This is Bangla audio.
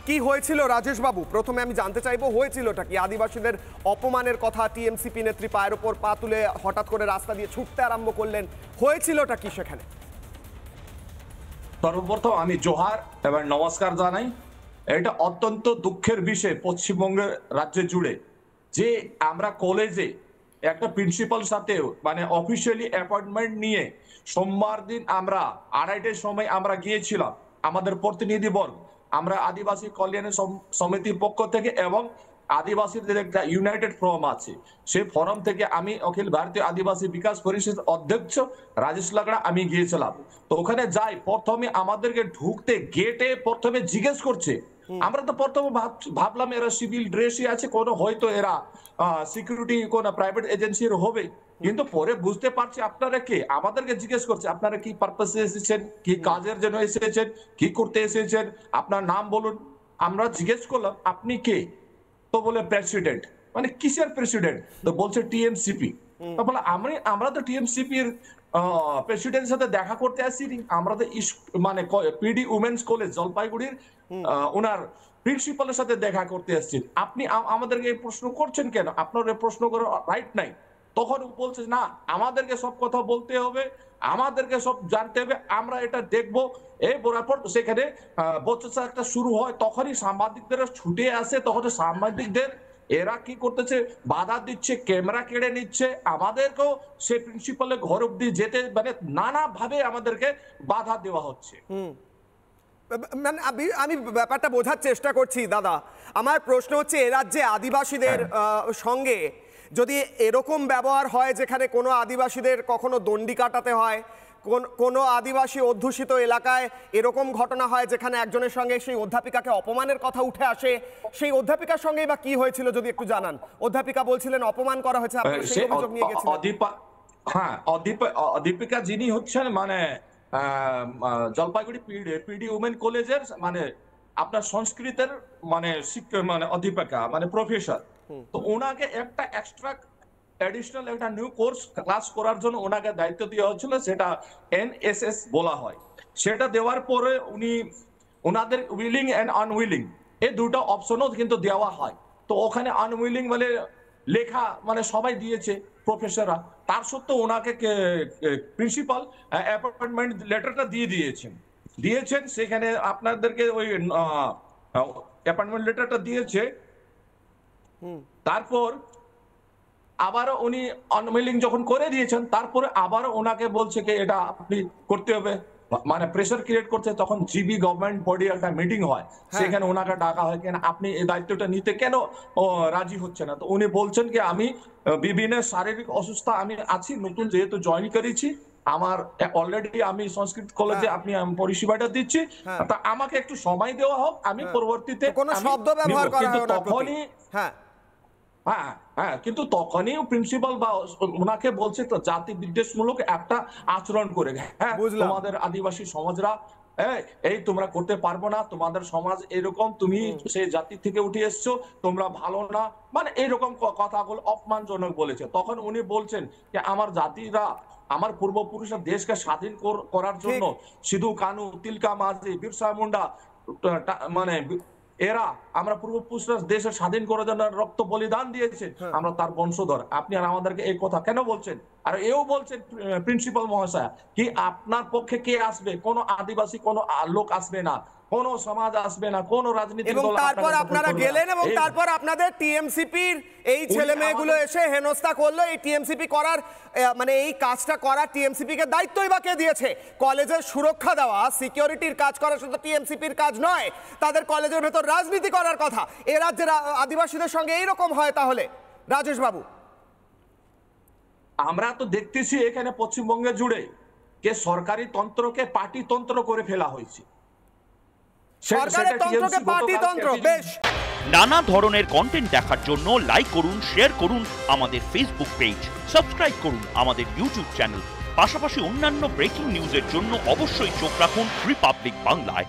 কি হয়েছিল রাজেশ বাবু? প্রথমে আমি জানতে চাইবো হয়েছিলটা কি? আদিবাসীদের অপমানের কথা টিএমসিপি নেত্রী পায়ের ওপর পা তুলে হঠাৎ করে রাস্তা দিয়ে ছুটতে আরম্ভ করলেন, হয়েছিলটা কি সেখানে? সর্বপ্রথম আমি জোহার এবং নমস্কার জানাই। এটা অত্যন্ত দুঃখের বিষয় পশ্চিমবঙ্গের রাজ্য জুড়ে যে আমরা কলেজে একটা প্রিন্সিপাল সাথেও মানে অফিসিয়ালি অ্যাপয়েন্টমেন্ট নিয়ে সোমবার দিন আমরা 2:30টার সময় আমরা গিয়েছিলাম আমাদের প্রতিনিধিবর্গ, আমরা আদিবাসী কল্যাণ সমিতির পক্ষ থেকে এবং আদিবাসীদের একটা ইউনাইটেড ফোরাম আছে, সেই ফোরাম থেকে আমি অখিল ভারতীয় আদিবাসী বিকাশ পরিষদ অধ্যক্ষ রাজেশ লাগড়া আমি গিয়েছিলাম। তো ওখানে যাই, প্রথমে আমাদেরকে ঢুকতে গেটে প্রথমে জিজ্ঞেস করছে, আমরা তো প্রথমে ভাবলাম এরা সিভিল ড্রেসই আছে, কোনো হয়তো এরা সিকিউরিটি কোন প্রাইভেট এজেন্সির হবে, কিন্তু পরে বুঝতে পারছি আপনারা কে। আমাদেরকে জিজ্ঞেস করছে আপনারা কি পারপাসে এসেছেন, কি কাজের জন্য এসেছেন, কি করতে এসেছেন, আপনার নাম বলুন। আমরা জিজ্ঞেস করলাম আপনি কে, তো বলে প্রেসিডেন্ট। মানে কিসের প্রেসিডেন্ট? তো বলছে টিএমসিপি। তো বলে আমরা তো টিএমসিপির প্রেসিডেন্টের সাথে দেখা করতে আসিনি, আমরা তো মানে পিডি উমেন্স কলেজ জলপাইগুড়ির ওনার প্রিন্সিপালের সাথে দেখা করতে আসছেন, আপনি আমাদেরকে এই প্রশ্ন করছেন কেন? আপনার এই প্রশ্ন করার রাইট নাই। তখন বলছে না আমাদেরকে সব কথা বলতে হবে, আমাদেরকে সব জানতে হবে, আমরা এটা দেখবো। এই বরাবর সেখানে বচসা একটা শুরু হয়, তখনই সাংবাদিকদের ছুটে আসে, তখন সাংবাদিকদের এরা কি করতেছে, বাধা দিচ্ছে, ক্যামেরা কেড়ে নিচ্ছে, আমাদেরকেও সে প্রিন্সিপালের ঘর অব্দি যেতে মানে নানা ভাবে আমাদেরকে বাধা দেওয়া হচ্ছে। মানে আমি ব্যাপারটা বোঝার চেষ্টা করছি দাদা। আমার প্রশ্ন হচ্ছে এ রাজ্যে আদিবাসীদের সঙ্গে যদি এরকম ব্যবহার হয় যেখানে কোনো আদিবাসীদের কখনো দণ্ডি কাটাতে হয়, কোনো আদিবাসী অধ্যুষিত এলাকায় এরকম ঘটনা হয় যেখানে একজনের সঙ্গে সেই অধ্যাপিকাকে অপমানের কথা উঠে আসে, সেই অধ্যাপিকার সঙ্গেই বা কি হয়েছিল যদি একটু জানান। অধ্যাপিকা বলছিলেন অপমান করা হয়েছে, আপনারা সেই অভিযোগ নিয়ে গেছিলেন। হ্যাঁ, অধ্যাপিকা যিনি হচ্ছেন মানে জলপাইগুড়ি পিডি উমেন কলেজের মানে আপনার সংস্কৃতের মানে মানে অধ্যাপিকা মানে প্রফেসর। তো ওনাকে একটা এক্সট্রা অ্যাডিশনাল একটা নিউ কোর্স ক্লাস করার জন্য ওনাকে দায়িত্ব দেওয়া হচ্ছিল, সেটা এনএসএস বলা হয়। সেটা দেওয়ার পরে উনি ওনাদের উইলিং এন্ড আনউইলিং এই দুটো অপশনও কিন্তু দেওয়া হয়। তো ওখানে আনউইলিং বলে লেখা মানে সবাই দিয়েছে প্রফেসররা, তার সত্ত্বেও ওনাকে প্রিন্সিপাল অ্যাপয়েন্টমেন্ট লেটারটা দিয়েছেন সেখানে আপনাদেরকে ওই অ্যাপয়েন্টমেন্ট লেটারটা দিয়েছে। তারপর আবারও উনি আনউইলিং যখন করে দিয়েছেন, তারপরে আবারও ওনাকে বলছে কি এটা আপনি করতে হবে, মানে প্রেসার ক্রিয়েট করছে। তখন জিবি গভর্নমেন্ট বডি একটা মিটিং হয়, সেখানে ওনাকে ডাকা হয়, কেন আপনি এই দায়িত্বটা নিতে কেন রাজি হচ্ছে না। তো উনি বলছেন কি আমি বিভিন্ন শারীরিক অসুস্থতা আমি আছি, নতুন যেহেতু জয়েন করেছি, আমার অলরেডি আমি সংস্কৃত কলেজে আপনি পরিষেবাটা দিচ্ছি, তা আমাকে একটু সময় দেওয়া হোক, আমি পরবর্তীতে কোনো শব্দ ব্যবহার করা হয় না তখনই কিন্তু তখনই প্রিন্সিপাল বা ওনাকে বলছে তো জাতি বিদ্বেষমূলক একটা আচরণ করে, হ্যাঁ তোমাদের আদিবাসী সমাজরা এই তোমরা করতে পারবো না, তোমাদের সমাজ এরকম, তুমি সেই জাতি থেকে উঠে এসছো, তোমরা ভালো না, মানে এইরকম কথাগুলো অপমানজনক বলেছে। তখন উনি বলছেন যে আমার জাতিরা, আমার পূর্বপুরুষরা দেশকে স্বাধীন করার জন্য সিধু কানু, তিলকা মাঝি, বিরসা মুন্ডা মানে এরা আমরা পূর্বপুরুষরা দেশের স্বাধীন করার জন্য রক্ত বলিদান দিয়েছে, আমরা তার বংশধর, আপনি আর আমাদেরকে এই কথা কেন বলছেন? আর এও বলছেন প্রিন্সিপাল মহাশয় কি আপনার পক্ষে কে আসবে, কোনো আদিবাসী কোনো লোক আসবে না, কোনো সমাজ আসবে না, কোনো রাজনীতি দল। তারপর আপনারা গেলেন এবং তারপর আপনাদের টিএমসিপির এই ছেলে মেয়েগুলো এসে হেনস্থা করলো। এই টিএমসিপি করার মানে এই কাজটা করার টিএমসিপি কে দায়িত্বই বা কে দিয়েছে? কলেজের সুরক্ষা দেওয়া, সিকিউরিটির কাজ করা শুধু টিএমসিপির কাজ নয়, তাদের কলেজের ভেতর রাজনীতি করার কথা। এ রাজ্যের আদিবাসীদের সঙ্গে এইরকম হয় তাহলে রাজেশ বাবু? আমরা তো দেখতেছি এখানে পশ্চিমবঙ্গে জুড়ে কে সরকারি তন্ত্রকে পার্টি তন্ত্র করে ফেলা হয়েছে। নানা ধরনের কন্টেন্ট দেখার জন্য লাইক করুন, শেয়ার করুন আমাদের ফেসবুক পেজ, সাবস্ক্রাইব করুন আমাদের ইউটিউব চ্যানেল। পাশাপাশি অন্যান্য ব্রেকিং নিউজের জন্য অবশ্যই চোখ রাখুন রিপাবলিক বাংলায়।